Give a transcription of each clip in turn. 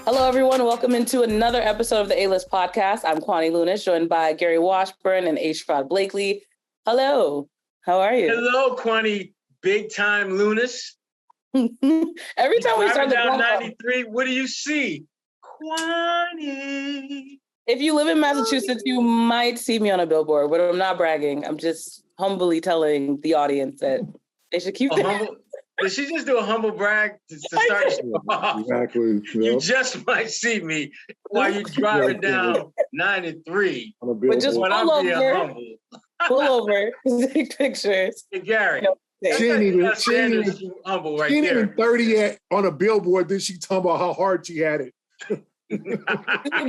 Hello, everyone. Welcome into another episode of the A-List podcast. I'm Kwani Lunis, joined by Gary Washburn and Sherrod Blakely. Hello. How are you? Hello, Kwani. Big time Lunis. Every time we start the down podcast, 93, what do you see? Kwani. If you live in Massachusetts, you might see me on a billboard, but I'm not bragging. I'm just humbly telling the audience that they should keep Did she just do a humble brag to start the show off? Exactly. Yep. You just might see me while you're driving down 93. But just pull over, take pictures. Hey, Gary. She ain't even humble right there. Even 30 yet on a billboard. Then she talking about how hard she had it.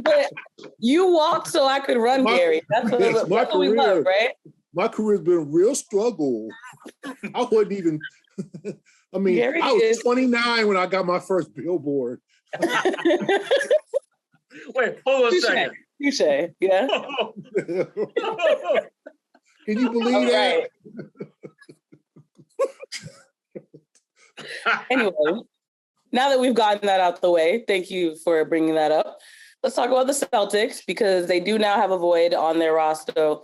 But you walked so I could run, Gary. That's what we love, right? My career's been a real struggle. I wasn't even. I mean, Gary I was 29 when I got my first billboard. Wait, hold on a second. Touché, yeah. Can you believe that? Anyway, now that we've gotten that out the way, thank you for bringing that up. Let's talk about the Celtics, because they do now have a void on their roster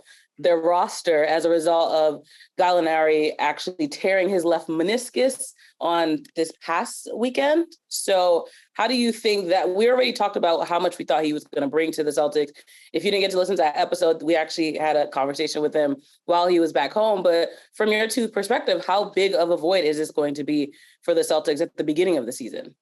as a result of Galinari actually tearing his left meniscus on this past weekend. So how do you think that we already talked about how much we thought he was going to bring to the Celtics? If you didn't get to listen to that episode, we actually had a conversation with him while he was back home. But from your two perspective, how big of a void is this going to be for the Celtics at the beginning of the season?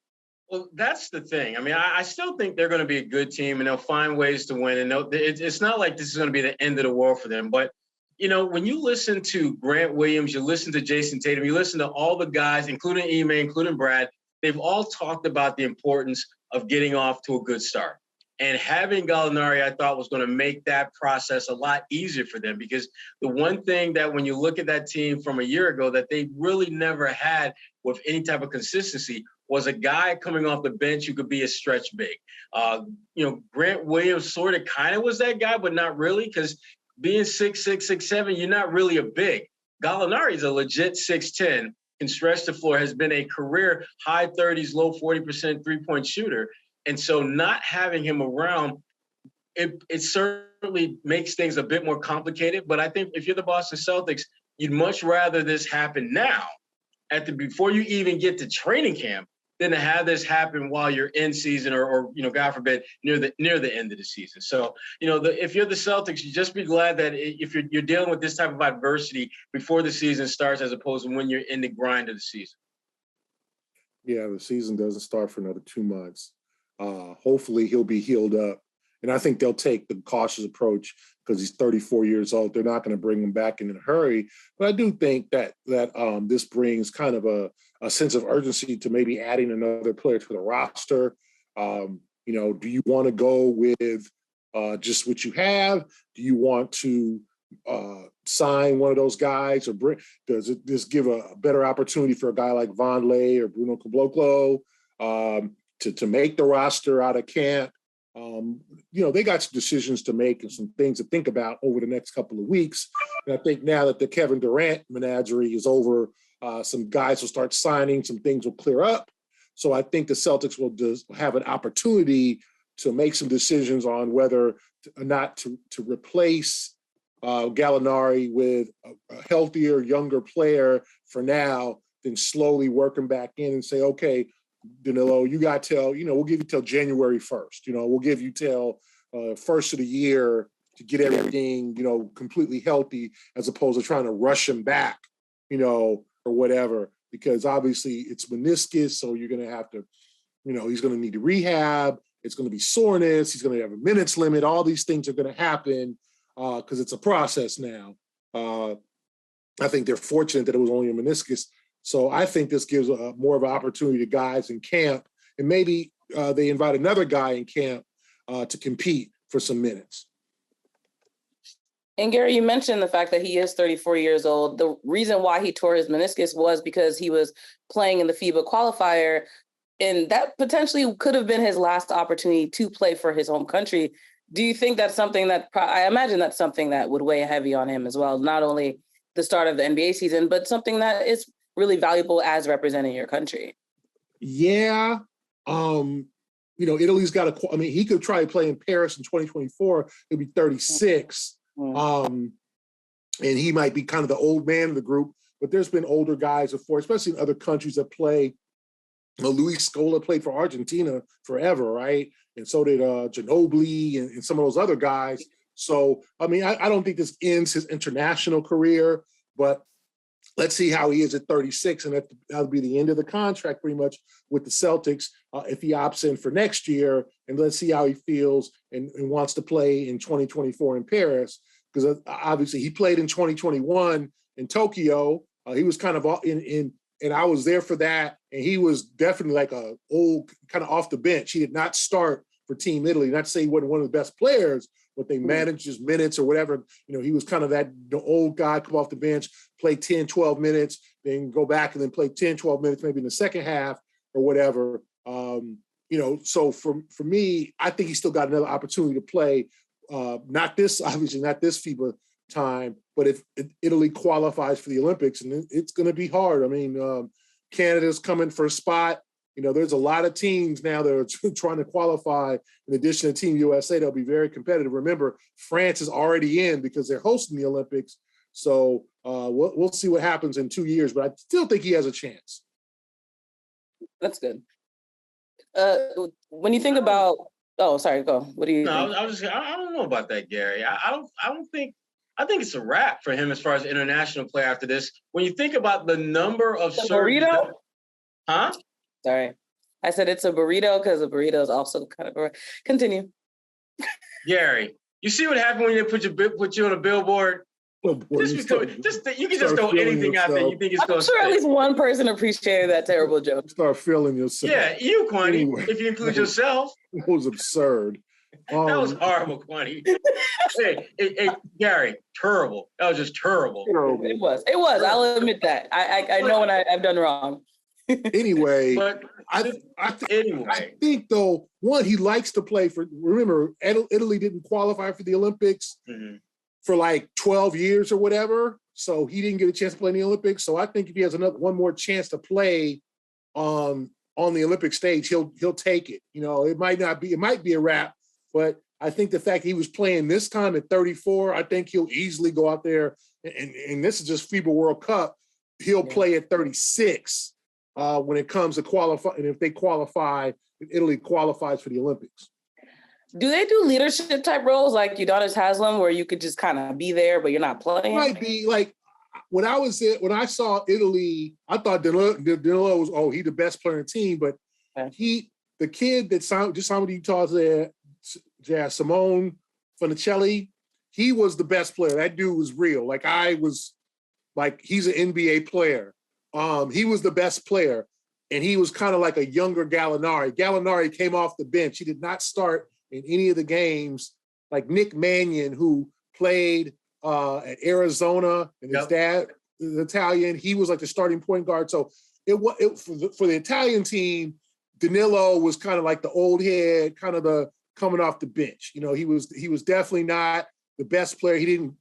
Well, that's the thing. I mean, I still think they're going to be a good team and they'll find ways to win. And it's not like this is going to be the end of the world for them. But, you know, when you listen to Grant Williams, you listen to Jason Tatum, you listen to all the guys, including Ime, including Brad, they've all talked about the importance of getting off to a good start. And having Galinari, I thought, was going to make that process a lot easier for them, because the one thing that when you look at that team from a year ago that they really never had with any type of consistency was a guy coming off the bench who could be a stretch big. Grant Williams sort of kind of was that guy, but not really, because being 6'6", 6'7", you're not really a big. Gallinari is a legit 6'10", can stretch the floor, has been a career high 30s, low 40% three-point shooter. And so not having him around, it certainly makes things a bit more complicated. But I think if you're the Boston Celtics, you'd much rather this happen now, before you even get to training camp, than to have this happen while you're in season or God forbid, near the end of the season. So, if you're the Celtics, you just be glad that if you're dealing with this type of adversity before the season starts, as opposed to when you're in the grind of the season. Yeah, the season doesn't start for another 2 months. Hopefully he'll be healed up. And I think they'll take the cautious approach because he's 34 years old. They're not going to bring him back in a hurry. But I do think that this brings kind of a sense of urgency to maybe adding another player to the roster. Do you want to go with just what you have? Do you want to sign one of those guys, or does it just give a better opportunity for a guy like Vonleh or Bruno Caboclo to make the roster out of camp? They got some decisions to make and some things to think about over the next couple of weeks. And I think now that the Kevin Durant menagerie is over, some guys will start signing, some things will clear up. So I think the Celtics will just have an opportunity to make some decisions on whether or not to replace Gallinari with a healthier, younger player for now, then slowly work him back in and say, okay, Danilo, you got till, we'll give you till January 1st. We'll give you till first of the year to get everything, completely healthy, as opposed to trying to rush him back, or whatever, because obviously it's meniscus. So you're going to have to, he's going to need to rehab. It's going to be soreness. He's going to have a minutes limit. All these things are going to happen because it's a process now. I think they're fortunate that it was only a meniscus. So I think this gives more of an opportunity to guys in camp, and maybe they invite another guy in camp to compete for some minutes. And Gary, you mentioned the fact that he is 34 years old. The reason why he tore his meniscus was because he was playing in the FIBA qualifier, and that potentially could have been his last opportunity to play for his home country. Do you think that's something that, I imagine that's something that would weigh heavy on him as well, not only the start of the NBA season, but something that is really valuable as representing your country? Yeah. Italy's got a. I mean, he could try to play in Paris in 2024. He'll be 36, and he might be kind of the old man of the group. But there's been older guys before, especially in other countries that play. Luis Scola played for Argentina forever, right? And so did Ginobili and some of those other guys. So, I mean, I don't think this ends his international career, but let's see how he is at 36, and that'll be the end of the contract pretty much with the Celtics if he opts in for next year, and let's see how he feels and wants to play in 2024 in Paris, because obviously he played in 2021 in Tokyo. He was kind of and I was there for that, and he was definitely like a old, kind of off the bench. He did not start for Team Italy. Not to say he wasn't one of the best players, but they managed his minutes or whatever. He was kind of the old guy, come off the bench, play 10, 12 minutes, then go back and then play 10, 12 minutes, maybe in the second half or whatever. So for me, I think he's still got another opportunity to play. Obviously not this FIBA time, but if Italy qualifies for the Olympics, and it's going to be hard. I mean, Canada's coming for a spot. There's a lot of teams now that are trying to qualify. In addition to Team USA, they'll be very competitive. Remember, France is already in because they're hosting the Olympics. So we'll see what happens in 2 years, but I still think he has a chance. That's good. When you think about, sorry, go. What do you think? I don't know about that, Gary. I think it's a wrap for him as far as international play after this. When you think about the number of burrito? Huh? Sorry. I said it's a burrito because a burrito is also kind of a... Continue. Gary, you see what happened when they put you on a billboard? Oh boy, you can just throw anything out there. You think it's going to I'm sure at least one person appreciated that terrible joke. Start feeling yourself. Yeah, you, Kwani, if you include yourself. It was absurd. That was horrible, Kwani. hey, Gary, terrible. That was just terrible. It was. I'll admit that. I know when I've done wrong. Anyway, but I think though, one, he likes to play for. Remember, Italy didn't qualify for the Olympics for like 12 years or whatever, so he didn't get a chance to play in the Olympics. So I think if he has one more chance to play on the Olympic stage, he'll take it. It might be a wrap, but I think the fact he was playing this time at 34, I think he'll easily go out there, and this is just FIBA World Cup. He'll play at 36 when it comes to qualify, and if they qualify, if Italy qualifies for the Olympics. Do they do leadership type roles like Udonis Haslem, where you could just kind of be there, but you're not playing? It might be like when I saw Italy, I thought Danilo was, he's the best player on the team, but the kid that signed with Utah there, Simone Funicelli, he was the best player. That dude was real. He's an NBA player. He was the best player, and he was kind of like a younger Galinari. Galinari came off the bench. He did not start in any of the games, like Nick Mannion, who played at Arizona, and his dad is Italian. He was like the starting point guard. So for the Italian team, Danilo was kind of like the old head, kind of the coming off the bench. He was definitely not the best player. He didn't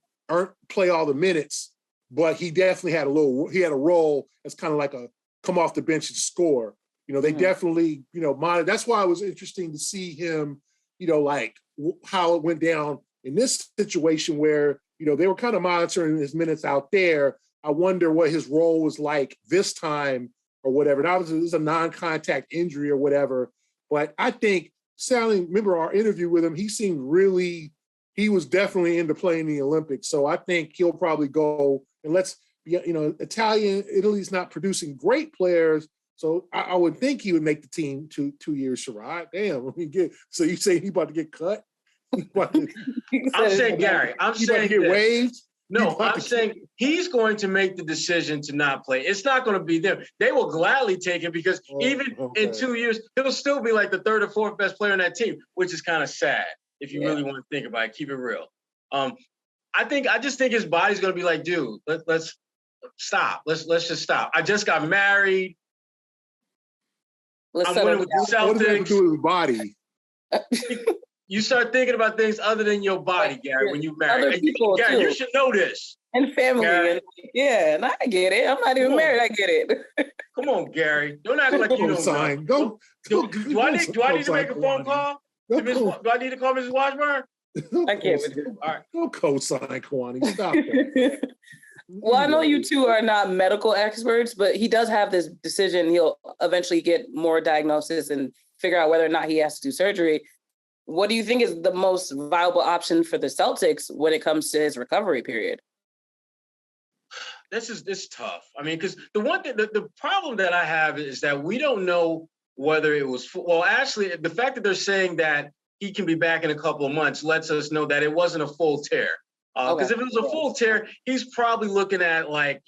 play all the minutes, but he definitely had a role as kind of like a come off the bench and score. They definitely, monitor. That's why it was interesting to see him, like how it went down in this situation where, they were kind of monitoring his minutes out there. I wonder what his role was like this time or whatever. Now, it was a non-contact injury or whatever, but I think remember our interview with him, he was definitely into playing the Olympics. So I think he'll probably go, and Italy's not producing great players. So I would think he would make the team 2 years, Sherrod. Damn, so you say he about to get cut? I'm saying, Gary, I'm saying get waived? No, I'm saying he's going to make the decision to not play. It's not going to be them. They will gladly take him because in 2 years, he'll still be like the third or fourth best player on that team, which is kind of sad if you really want to think about it. Keep it real. I just think his body's going to be like, dude, let's stop. Let's just stop. I just got married. I'm winning with the Celtics. What does that have to do with his body? You start thinking about things other than your body, Gary, when you marry. Other people, Gary, too. you should know this. And family. And, and I get it. I'm not even married. I get it. Come on, Gary. Don't act like you don't know. Do I need to make a phone call? Do I need to call Mrs. Washburn? I can't with you. All right. Don't co-sign Kwani. Stop that. Well, I know you two are not medical experts, but he does have this decision. He'll eventually get more diagnosis and figure out whether or not he has to do surgery. What do you think is the most viable option for the Celtics when it comes to his recovery period? This is tough. I mean, because the one thing, the problem that I have is that we don't know whether it was, well, actually, the fact that they're saying that he can be back in a couple of months lets us know that it wasn't a full tear. Because if it was a full tear, he's probably looking at like,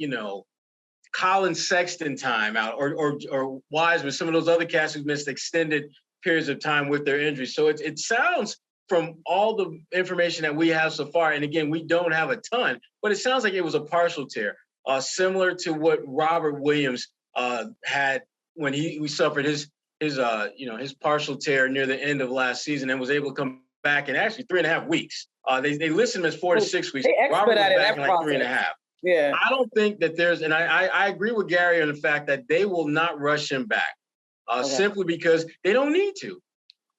Colin Sexton time out or Wiseman, some of those other cats who missed extended periods of time with their injuries. So it sounds from all the information that we have so far, and again, we don't have a ton, but it sounds like it was a partial tear, similar to what Robert Williams had when he suffered his partial tear near the end of last season and was able to come back in actually 3.5 weeks. They listed him as 4 to 6 weeks. Robert was back in like 3.5. Yeah. I don't think that and I agree with Gary on the fact that they will not rush him back simply because they don't need to.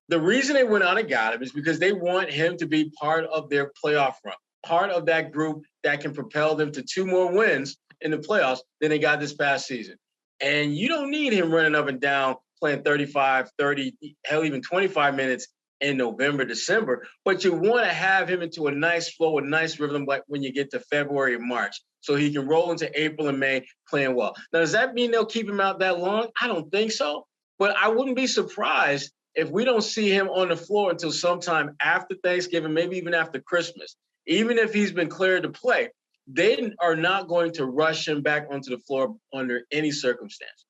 The reason they went out and got him is because they want him to be part of their playoff run, part of that group that can propel them to 2 more wins in the playoffs than they got this past season. And you don't need him running up and down, playing 35, 30, hell, even 25 minutes in November, December, but you want to have him into a nice flow, a nice rhythm like when you get to February and March, so he can roll into April and May playing well. Now, does that mean they'll keep him out that long? I don't think so, but I wouldn't be surprised if we don't see him on the floor until sometime after Thanksgiving, maybe even after Christmas. Even if he's been cleared to play, they are not going to rush him back onto the floor under any circumstances.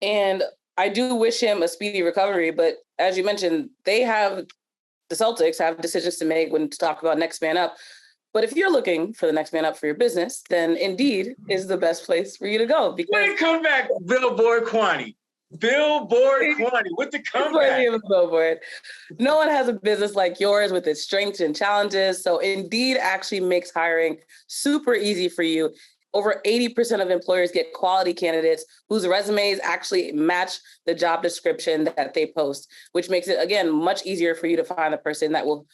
And I do wish him a speedy recovery, but as you mentioned, the Celtics have decisions to make when to talk about next man up. But if you're looking for the next man up for your business, then Indeed is the best place for you to go. Because when come back, Billboard Kwani. Billboard Kwani with the comeback. Billboard. No one has a business like yours with its strengths and challenges. So Indeed actually makes hiring super easy for you. Over 80% of employers get quality candidates whose resumes actually match the job description that they post, which makes it, again, much easier for you to find the person that will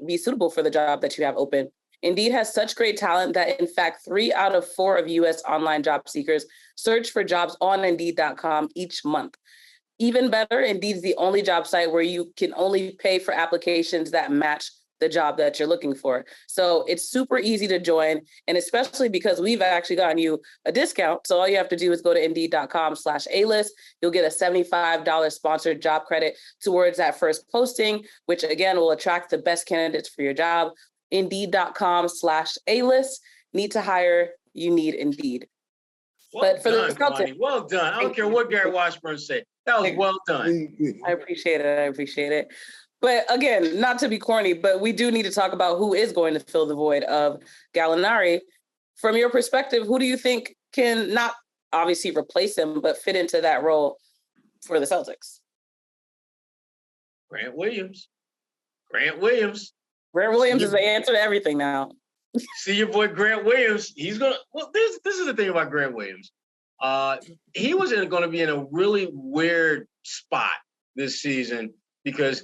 be suitable for the job that you have open. Indeed has such great talent that, in fact, 3 out of 4 of U.S. online job seekers search for jobs on Indeed.com each month. Even better, Indeed is the only job site where you can only pay for applications that match the job that you're looking for. So it's super easy to join. And especially because we've actually gotten you a discount. So all you have to do is go to Indeed.com/A-list. You'll get a $75 sponsored job credit towards that first posting, which again will attract the best candidates for your job. Indeed.com/A-list. Need to hire, you need Indeed. Well done, Connie. Well done. I don't care what Gary Washburn said. That was well done. I appreciate it. But again, not to be corny, but we do need to talk about who is going to fill the void of Galinari. From your perspective, who do you think can not obviously replace him, but fit into that role for the Celtics? Grant Williams is the answer to everything now. See your boy Grant Williams. He's gonna. Well, this is the thing about Grant Williams. He was going to be in a really weird spot this season because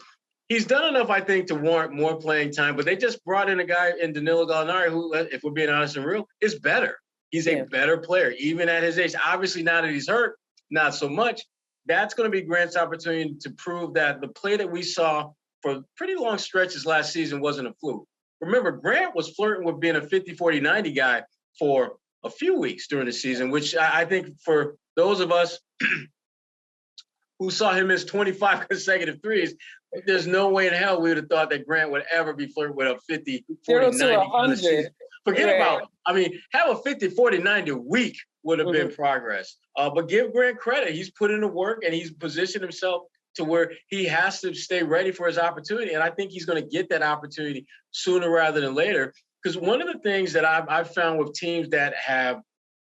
he's done enough, I think, to warrant more playing time. But they just brought in a guy in Danilo Gallinari who, if we're being honest and real, is better. He's a better player, even at his age. Obviously, now that he's hurt, not so much. That's going to be Grant's opportunity to prove that the play that we saw for pretty long stretches last season wasn't a fluke. Remember, Grant was flirting with being a 50-40-90 guy for a few weeks during the season, which I think for those of us who saw him miss 25 consecutive threes, there's no way in hell we would have thought that Grant would ever be flirting with a 50-40-90. Forget about, have a 50-40-90 week would have been progress. But give Grant credit. He's put in the work and he's positioned himself to where he has to stay ready for his opportunity. And I think he's going to get that opportunity sooner rather than later. Because one of the things that I've found with teams that have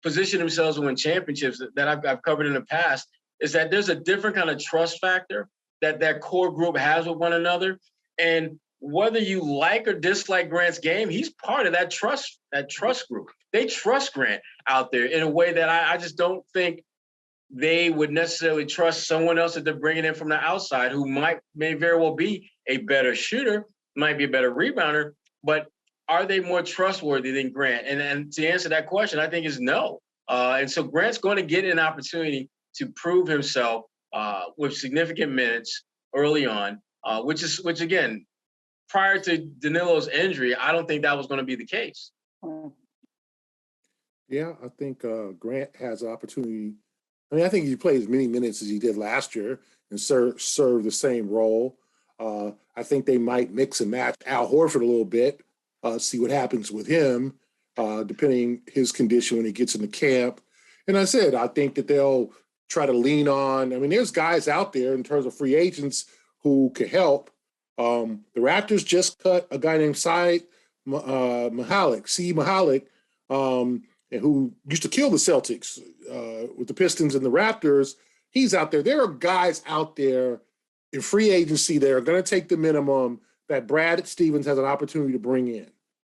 positioned themselves to win championships that I've covered in the past is that there's a different kind of trust factor that that core group has with one another. And whether you like or dislike Grant's game, he's part of that trust group. They trust Grant out there in a way that I just don't think they would necessarily trust someone else that they're bringing in from the outside who may very well be a better shooter, might be a better rebounder, but are they more trustworthy than Grant? And to answer that question, I think is no. And so Grant's going to get an opportunity to prove himself with significant minutes early on, which again, prior to Danilo's injury, I don't think that was going to be the case. Yeah, I think Grant has an opportunity. I mean, I think he played as many minutes as he did last year and serve the same role. I think they might mix and match Al Horford a little bit, see what happens with him, depending his condition when he gets into camp. And I said, I think that they'll try to lean on. I mean, there's guys out there in terms of free agents who could help. The Raptors just cut a guy named Syed Mahalik, and who used to kill the Celtics with the Pistons and the Raptors. He's out there. There are guys out there in free agency that are going to take the minimum that Brad Stevens has an opportunity to bring in,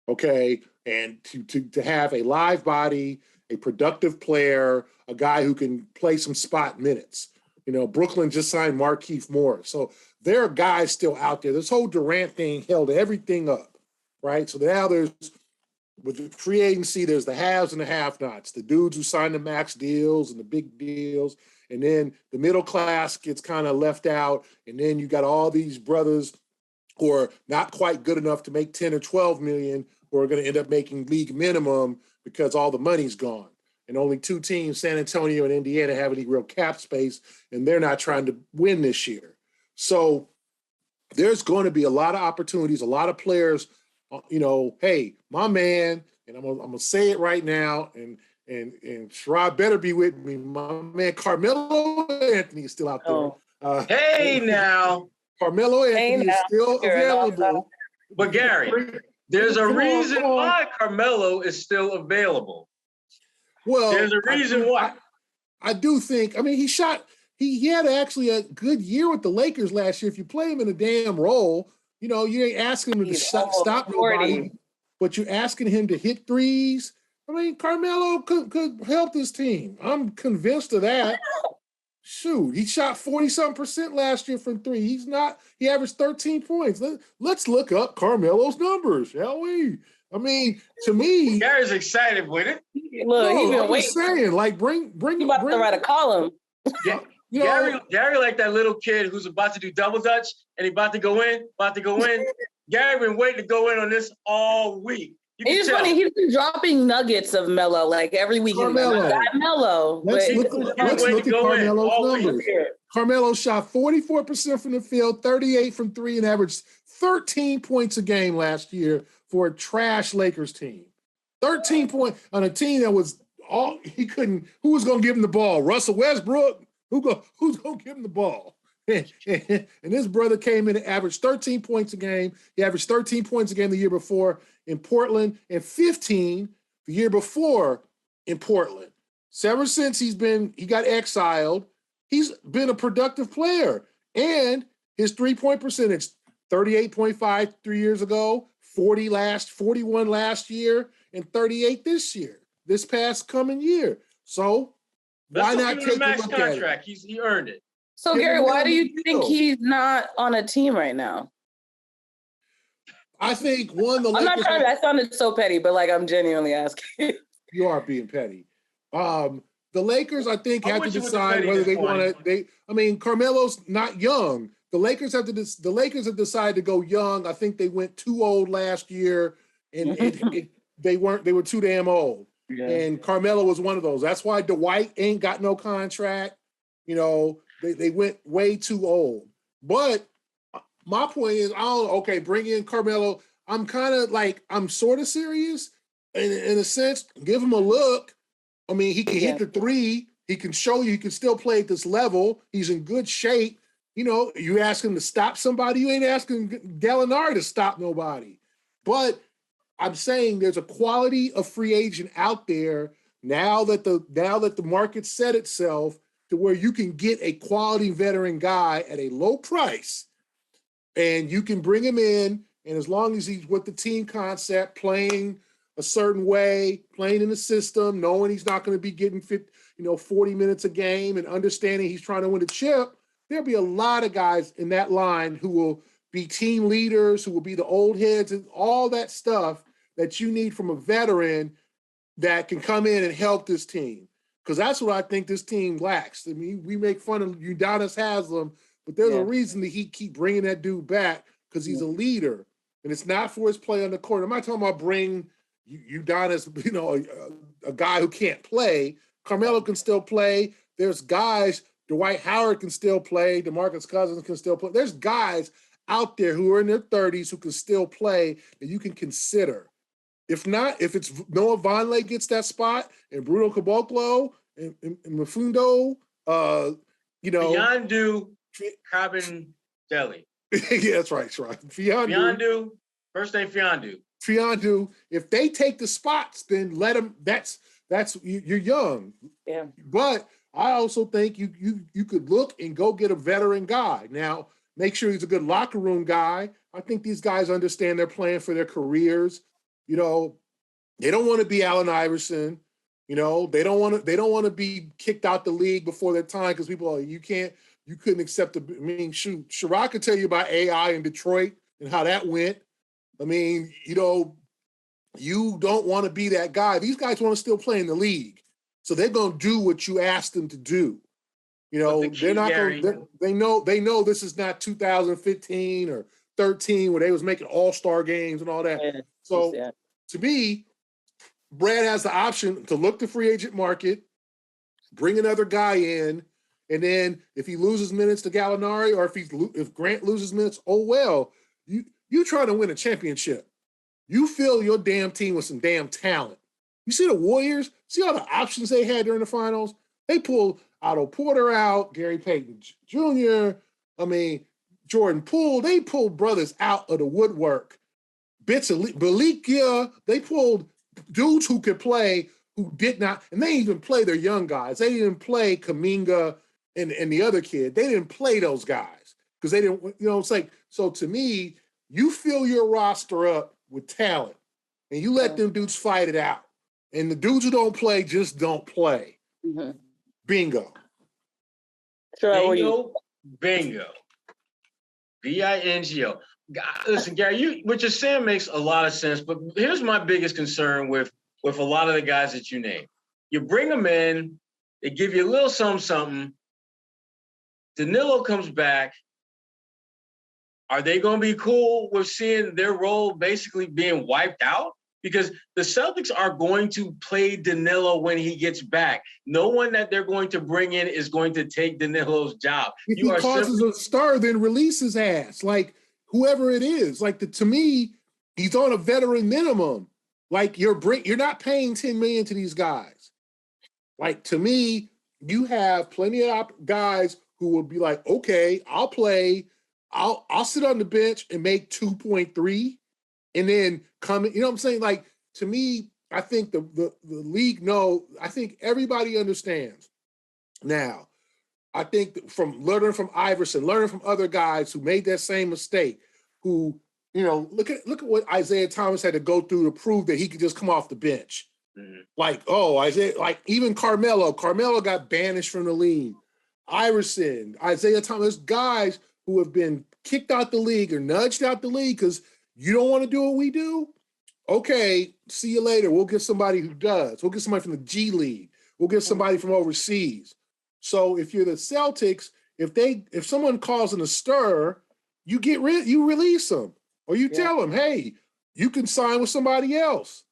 okay? And to have a live body, a productive player, a guy who can play some spot minutes. You know, Brooklyn just signed Markieff Morris. So there are guys still out there. This whole Durant thing held everything up, right? So now there's, with the free agency, there's the haves and the have-nots, the dudes who sign the max deals and the big deals, and then the middle class gets kind of left out, and then you got all these brothers who are not quite good enough to make 10 or 12 million who are going to end up making league minimum because all the money's gone. And only two teams, San Antonio and Indiana, have any real cap space, and they're not trying to win this year. So there's going to be a lot of opportunities, a lot of players. You know, hey, my man, and I'm gonna say it right now, and Sherrod better be with me. My man Carmelo Anthony is still out there. Hey now, Carmelo Anthony is still available. But Gary, there's a reason why Carmelo is still available. Well, there's a reason why. I do think. I mean, he had actually a good year with the Lakers last year. If you play him in a damn role. You know, you ain't asking him to stop nobody, but you're asking him to hit threes. I mean, Carmelo could help this team. I'm convinced of that. Shoot, he shot 40-something% last year from three. He averaged 13 points. Let's look up Carmelo's numbers, shall we? I mean, to me, Gary's excited with it. Look, he's been waiting. Saying, like, bring. He's about to write a column. Yeah. You know, Gary like that little kid who's about to do double dutch and he about to go in. Gary been waiting to go in on this all week. It's funny, he's been dropping nuggets of Melo like every week. Carmelo. Let's look at Carmelo's numbers. Carmelo shot 44% from the field, 38 from three, and averaged 13 points a game last year for a trash Lakers team. 13 points on a team that was who was going to give him the ball? Russell Westbrook? Who's going to give him the ball? And this brother came in and averaged 13 points a game. He averaged 13 points a game the year before in Portland and 15 the year before in Portland. So ever since he got exiled, he's been a productive player. And his three-point percentage, 38.5 3 years ago, 41 last year, and 38 this past coming year. So why not take a max contract? He earned it. So Gary, why do you think he's not on a team right now? I think I'm not trying to. That sounded so petty, but like I'm genuinely asking. You are being petty. The Lakers, I think, have to decide whether they want to. I mean, Carmelo's not young. The Lakers have decided to go young. I think they went too old last year, and they were too damn old. Yeah. And Carmelo was one of those. That's why Dwight ain't got no contract. You know, they went way too old. But my point is, bring in Carmelo. I'm sort of serious in a sense. Give him a look. I mean, he can hit the three. He can show you he can still play at this level. He's in good shape. You know, you ask him to stop somebody. You ain't asking Galinari to stop nobody. But I'm saying there's a quality of free agent out there now that the market set itself to where you can get a quality veteran guy at a low price and you can bring him in, and as long as he's with the team concept, playing a certain way, playing in the system, knowing he's not going to be getting 40 minutes a game and understanding he's trying to win a chip, there'll be a lot of guys in that line who will be team leaders, who will be the old heads and all that stuff that you need from a veteran that can come in and help this team. Because that's what I think this team lacks. I mean, we make fun of Udonis Haslam, but there's a reason that he keep bringing that dude back, because he's a leader. And it's not for his play on the court. I'm not talking about bring Udonis, a guy who can't play. Carmelo can still play. There's guys, Dwight Howard can still play. Demarcus Cousins can still play. There's guys out there who are in their 30s who can still play that you can consider. If not, if it's Noah Vonleh gets that spot and Bruno Caboclo and Mafundo, Fiondu Kabengele. Yeah, that's right. Fiondu, first name Fiondu. Fiondu, if they take the spots, then let them. That's you're young. Yeah. But I also think you could look and go get a veteran guy. Now, make sure he's a good locker room guy. I think these guys understand they're playing for their careers. They don't want to be Allen Iverson. They don't want to be kicked out the league before their time because people are, you couldn't accept Sherrod could tell you about AI in Detroit and how that went. I mean, you don't want to be that guy. These guys want to still play in the league. So they're going to do what you ask them to do. They're not going to, they know this is not 2015 or 13 where they was making all-star games and all that. Yeah. So to me, Brad has the option to look the free agent market, bring another guy in, and then if he loses minutes to Galinari or if Grant loses minutes, oh well, you trying to win a championship. You fill your damn team with some damn talent. You see the Warriors, see all the options they had during the finals? They pulled Otto Porter out, Gary Payton Jr., Jordan Poole. They pulled brothers out of the woodwork. Bits of Belikia, they pulled dudes who could play who did not, and they even play their young guys. They didn't play Kuminga and the other kid. They didn't play those guys because they didn't, it's like, so to me, you fill your roster up with talent and you let them dudes fight it out. And the dudes who don't play just don't play. Mm-hmm. Bingo. Bingo. B-I-N-G-O. Listen, Gary, what you're saying makes a lot of sense, but here's my biggest concern with a lot of the guys that you name. You bring them in, they give you a little something. Danilo comes back. Are they going to be cool with seeing their role basically being wiped out? Because the Celtics are going to play Danilo when he gets back. No one that they're going to bring in is going to take Danilo's job. If he causes a star, then release his ass. Like, whoever it is. Like, to me, he's on a veteran minimum. Like, you're not paying $10 million to these guys. Like, to me, you have plenty of guys who will be like, okay, I'll play. I'll sit on the bench and make 2.3 and then come in. You know what I'm saying? Like, to me, I think the league I think everybody understands. Now, I think from learning from Iverson, learning from other guys who made that same mistake, who, look at what Isaiah Thomas had to go through to prove that he could just come off the bench. Mm-hmm. Isaiah, even Carmelo got banished from the league. Iverson, Isaiah Thomas, guys who have been kicked out the league or nudged out the league because you don't want to do what we do? Okay, see you later. We'll get somebody who does. We'll get somebody from the G League. We'll get somebody from overseas. So if you're the Celtics, if someone causes a stir, you release them. Or you tell them, hey, you can sign with somebody else.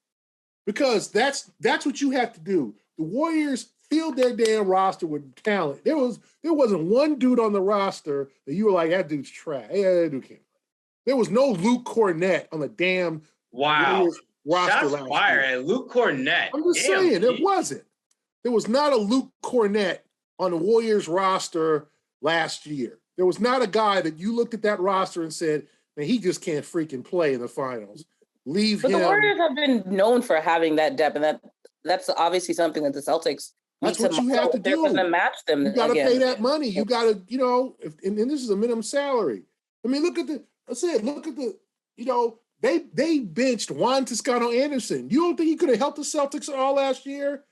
Because that's what you have to do. The Warriors filled their damn roster with talent. There wasn't one dude on the roster that you were like, that dude's trash. Yeah, that dude can't play. There was no Luke Cornett on the damn Warriors roster. Shots fired at Luke Cornett. I'm just saying, it wasn't. There was not a Luke Cornett on the Warriors roster last year. There was not a guy that you looked at that roster and said, man, he just can't freaking play in the finals. But the Warriors have been known for having that depth, and that's obviously something that the Celtics That's what you have to they're going to do. match them. You got to again. pay that money. You got to, and this is a minimum salary. I mean, look at they benched Juan Toscano Anderson. You don't think he could have helped the Celtics at all last year?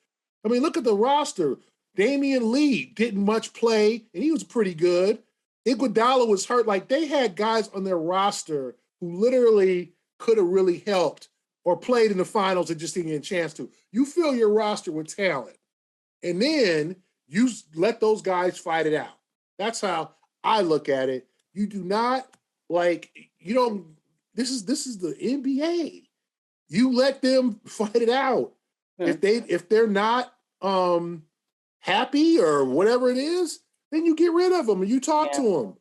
I mean, look at the roster. Damian Lee didn't much play, and he was pretty good. Iguodala was hurt. Like, they had guys on their roster who literally could have really helped or played in the finals and just didn't get a chance to. You fill your roster with talent, and then you let those guys fight it out. That's how I look at it. You do not, this is the NBA. You let them fight it out. If they're not happy or whatever it is, then you get rid of them and you talk to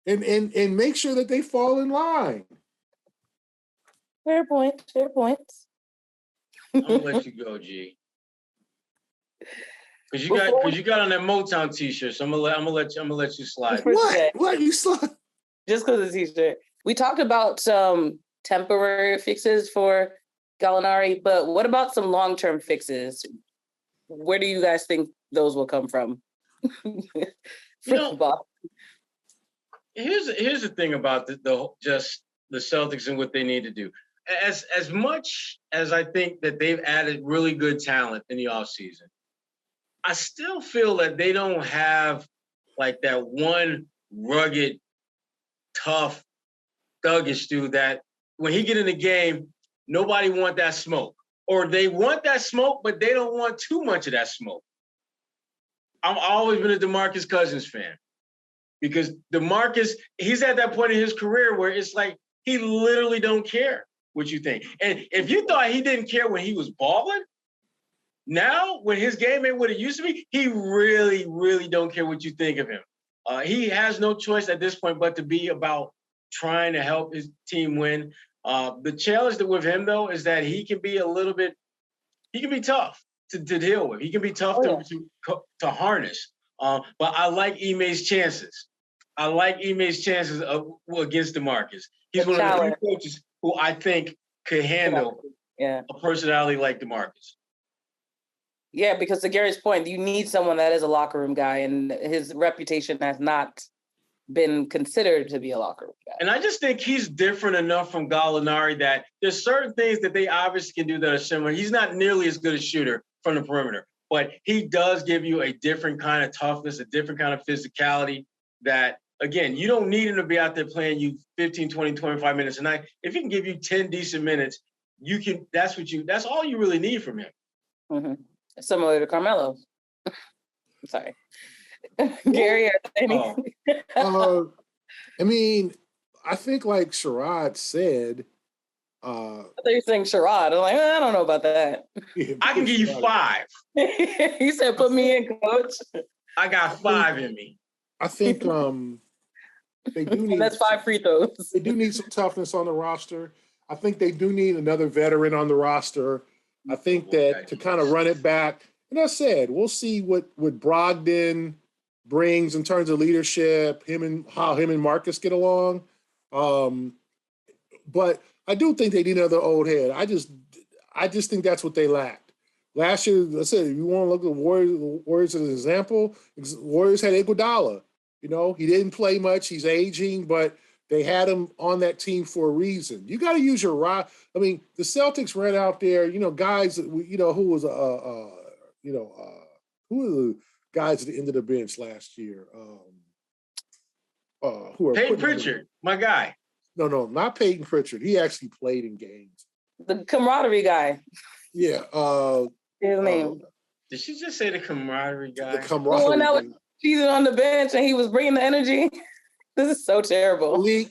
them and make sure that they fall in line. Fair point. I'm gonna let you go, G. Because you got on that Motown t-shirt, so I'm gonna let you slide. What you slide? Just because of the t-shirt. We talked about some temporary fixes for Galinari, but what about some long-term fixes? Where do you guys think those will come from? Here's the thing about the Celtics and what they need to do. As much as I think that they've added really good talent in the offseason, I still feel that they don't have like that one rugged, tough, thuggish dude that when he get in the game, nobody want that smoke. Or they want that smoke, but they don't want too much of that smoke. I've always been a Demarcus Cousins fan because Demarcus, he's at that point in his career where it's like he literally don't care what you think. And if you thought he didn't care when he was balling, now when his game ain't what it used to be, he really, really don't care what you think of him. He has no choice at this point but to be about trying to help his team win. The challenge with him, though, is that he can be tough to deal with. He can be tough to harness. But I like Ime's chances. Against DeMarcus. He's one of the few coaches who I think could handle a personality like DeMarcus. Yeah, because to Gary's point, you need someone that is a locker room guy, and his reputation has not been considered to be a locker room guy. And I just think he's different enough from Gallinari that there's certain things that they obviously can do that are similar. He's not nearly as good a shooter from the perimeter, but he does give you a different kind of toughness, a different kind of physicality that, again, you don't need him to be out there playing you 15, 20, 25 minutes a night. If he can give you 10 decent minutes, that's all you really need from him. Mm-hmm. Similar to Carmelo. Sorry. Gary, I mean, I think like Sherrod said, I thought you were saying Sherrod. I'm like, I don't know about that. I can give you 5. He said, put me in, coach. I got 5 in me. I think they do need that's 5 free throws. They do need some toughness on the roster. I think they do need another veteran on the roster. I think that to kind of run it back, and I said, we'll see what Brogdon brings in terms of leadership, how him and Marcus get along. But I do think they need another old head. I just think that's what they lacked. Last year, I said, if you want to look at the Warriors as an example, Warriors had Iguodala. He didn't play much. He's aging, but they had him on that team for a reason. You got to use your the Celtics ran out there, guys that who was who were the guys at the end of the bench last year? Peyton Pritchard, my guy. No, not Peyton Pritchard. He actually played in games. The camaraderie guy. Yeah. His name. Did she just say the camaraderie guy? The camaraderie. The one that was cheesing on the bench and he was bringing the energy. This is so terrible. Malik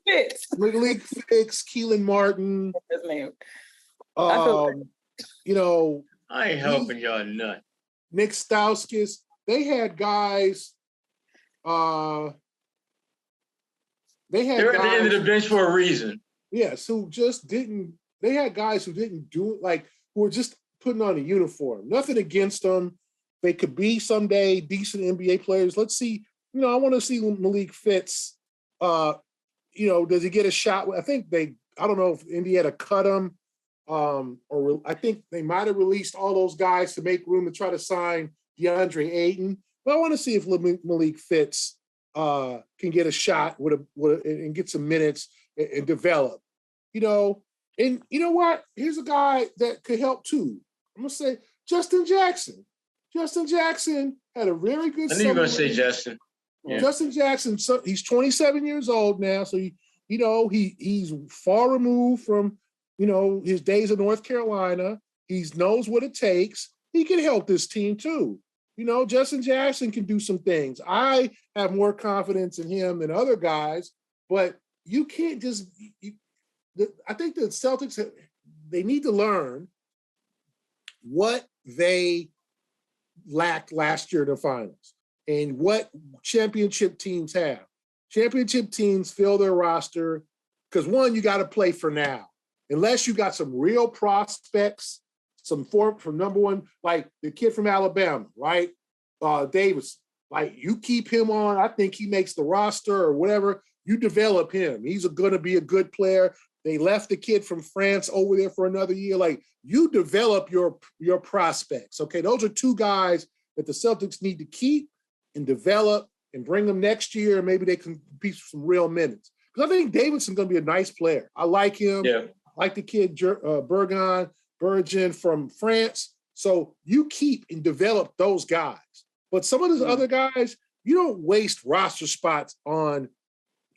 Fitz, Keelan Martin. His name. I ain't helping y'all nut. Nick Stauskas. They had guys. They're at the end of the bench for a reason. Yes, who just didn't. They had guys who didn't do it, who were just putting on a uniform. Nothing against them. They could be someday decent NBA players. Let's see. I want to see Malik Fitz. Does he get a shot? I don't know if Indiana cut him I think they might have released all those guys to make room to try to sign DeAndre Ayton. But I want to see if Malik Fitz can get a shot and get some minutes and develop. And you know what? Here's a guy that could help too. I'm gonna say Justin Jackson. Justin Jackson had a very good. I knew you were gonna say Justin. Yeah. Justin Jackson. So he's 27 years old now. So he's far removed from his days in North Carolina. He knows what it takes. He can help this team too. Justin Jackson can do some things. I have more confidence in him than other guys, but you can't just. I think the Celtics, they need to learn what they lacked last year in the finals and what championship teams have. Championship teams fill their roster because, one, you got to play for now. Unless you got some real prospects, some form from number one, like the kid from Alabama, right? Davis. Like, you keep him on. I think he makes the roster or whatever. You develop him. He's going to be a good player. They left the kid from France over there for another year. Like, you develop your prospects, okay? Those are two guys that the Celtics need to keep and develop and bring them next year. Maybe they can compete for some real minutes. Because I think Davidson's going to be a nice player. I like him. Yeah. I like the kid Bergen from France. So you keep and develop those guys. But some of those other guys, you don't waste roster spots on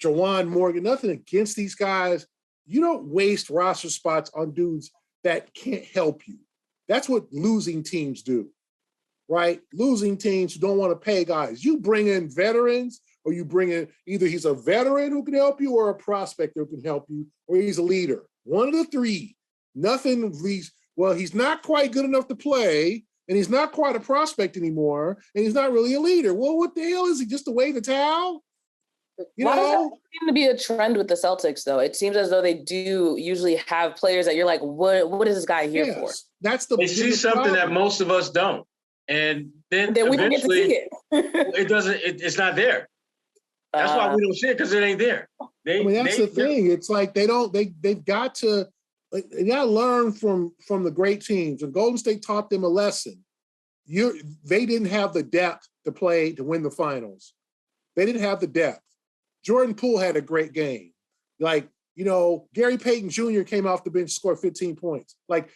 Jawan Morgan. Nothing against these guys. You don't waste roster spots on dudes that can't help you. That's what losing teams do, right? Losing teams don't want to pay guys. You bring in veterans, or you bring in either he's a veteran who can help you or a prospect who can help you, or he's a leader. One of the three. Nothing leads. Well, he's not quite good enough to play, and he's not quite a prospect anymore, and he's not really a leader. Well, what the hell is he? Just to wave the towel? Why does that seem to be a trend with the Celtics, though? It seems as though they do usually have players that you're like, what is this guy here for? That's they see something that most of us don't. And then we don't get to see it. It's not there. That's why we don't see it, because it ain't there. That's the thing. It's like they've got to learn from the great teams. And Golden State taught them a lesson. They didn't have the depth to win the finals. They didn't have the depth. Jordan Poole had a great game. Gary Payton Jr. came off the bench, scored 15 points. Like,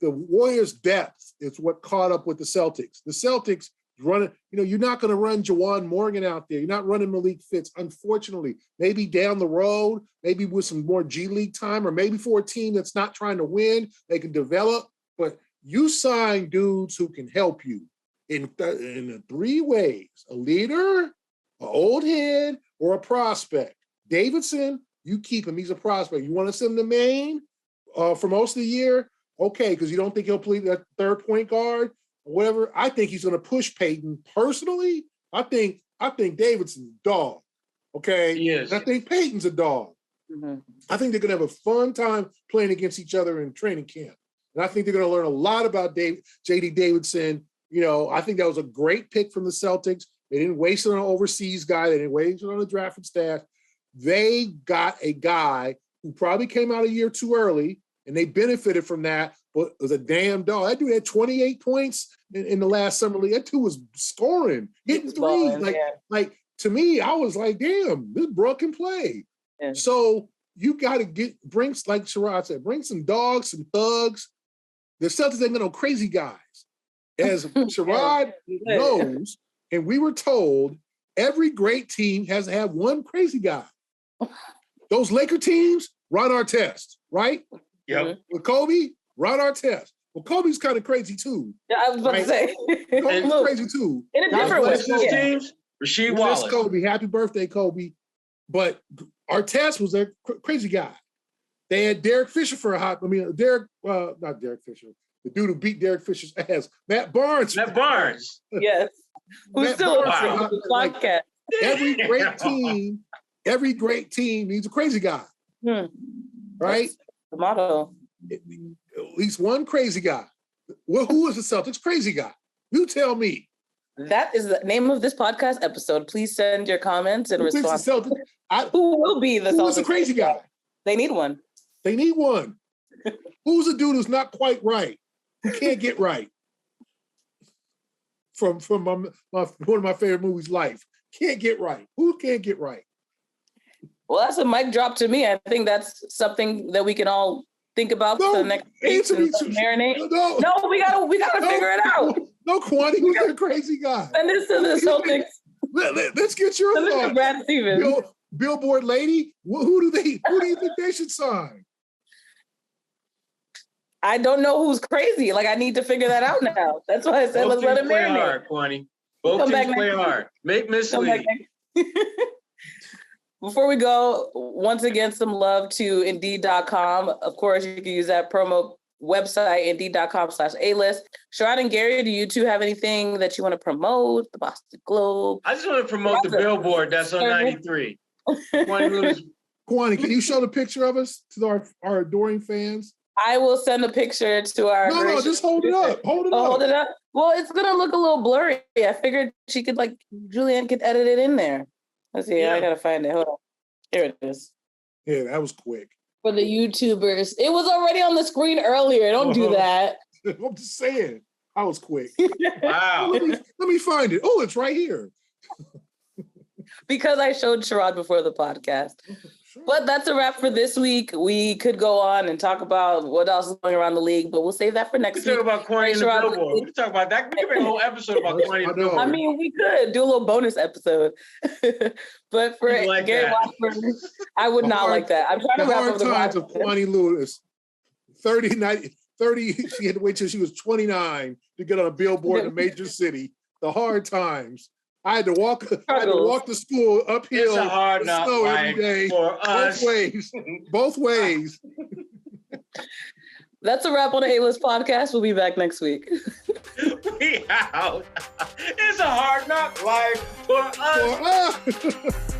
the Warriors' depth is what caught up with the Celtics. The Celtics running, you're not going to run Jawan Morgan out there. You're not running Malik Fitz, unfortunately. Maybe down the road, maybe with some more G League time, or maybe for a team that's not trying to win, they can develop. But you sign dudes who can help you in three ways: a leader, an old head, or a prospect. Davidson, you keep him. He's a prospect. You want to send him to Maine for most of the year? Okay, because you don't think he'll play that third point guard or whatever. I think he's going to push Payton. Personally, I think Davidson's a dog. Okay? Yes. And I think Payton's a dog. Mm-hmm. I think they're going to have a fun time playing against each other in training camp. And I think they're going to learn a lot about J.D. Davidson. I think that was a great pick from the Celtics. They didn't waste it on an overseas guy. They didn't waste it on a drafted staff. They got a guy who probably came out a year too early, and they benefited from that, but it was a damn dog. That dude had 28 points in the last summer league. That dude was scoring, hitting threes. Like, to me, I was like, damn, this bro can play. Yeah. So you got to bring, like Sherrod said, bring some dogs, some thugs. The Celtics ain't got no crazy guys. As Sherrod knows, and we were told, every great team has to have one crazy guy. Those Laker teams, Ron Artest, right? Yep. With Kobe, Ron Artest. Well, Kobe's kind of crazy too. Yeah, I was about to say. Kobe's crazy too. In a different way. Teams, Rasheed Wallace. Kobe, happy birthday, Kobe. But Artest was a crazy guy. They had Derek Fisher for a hot. Not Derek Fisher. The dude who beat Derek Fisher's ass, Matt Barnes. Yes. Who's still on the podcast. Every great team needs a crazy guy. Right? That's the motto. At least one crazy guy. Well, who is the Celtics crazy guy? You tell me. That is the name of this podcast episode. Please send your comments and responses. Who will be the Celtics? Who's the crazy guy? They need one. They need one. Who's a dude who's not quite right? Who can't get right? From one of my favorite movies, Life. Can't get right. Who can't get right? Well, that's a mic drop to me. I think that's something that we can all think about for the next week. Marinate. No, we gotta figure it out. No, Kwani, who's that crazy guy? Send this to the Celtics. Let's get your Send thoughts. Brad Stevens. Billboard lady. Who do you think they should sign? I don't know who's crazy. Like, I need to figure that out now. That's why I said let's let it marinate. Play hard, Kwani. Both teams play hard. Make misleading. Before we go, once again, some love to Indeed.com. Of course, you can use that promo website, Indeed.com/A-list. Sherrod and Gary, do you two have anything that you want to promote? The Boston Globe? I just want to promote the billboard that's on 93. Kwani, can you show the picture of us to our adoring fans? I will send a picture to our... No, just hold it up. Hold it up. Well, it's going to look a little blurry. I figured she could, Julianne could edit it in there. Let's see. Yeah. I got to find it. Hold on. Here it is. Yeah, that was quick. For the YouTubers. It was already on the screen earlier. Don't do that. I'm just saying. I was quick. Wow. Let me find it. Oh, it's right here. Because I showed Sherrod before the podcast. Sure. But that's a wrap for this week. We could go on and talk about what else is going around the league, but we'll save that for next week. We can talk about Kwani and the billboard. We can talk about that. We can make a whole episode about Kwani and the billboard. I mean, we could do a little bonus episode. But for Gary Washburn, I would not like that. I'm trying to wrap up the times of Kwani Lunis. 30, she had to wait till she was 29 to get on a billboard in a major city. The hard times. I had to walk to school uphill. It's a hard knock every day. For us. Both ways. That's a wrap on the A-List podcast. We'll be back next week. We out. It's a hard knock life for us.